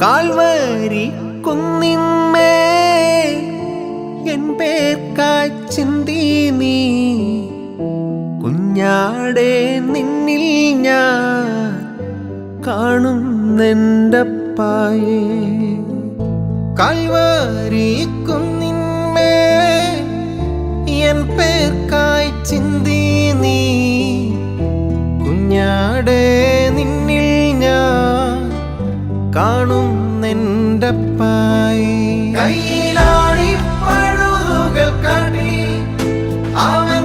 Calvary കുന്നിന്മേൽ N പേർക്കായി ചിന്തി നീ കുഞ്ഞാടെ നിന്നിൽ ഞാൻ കാണുന്നെൻ്റപ്പായേ. കാൽവരി കുന്നിന്മേൽ എൻ പേർക്കായി ചിന്തി നീ കുഞ്ഞാടെ നിന്നിൽ ഞാൻ കാണുന്നെൻ്റപ്പായേ. കയ്യിലാണി പഴുതുകൾ കാട്ടി അവൻ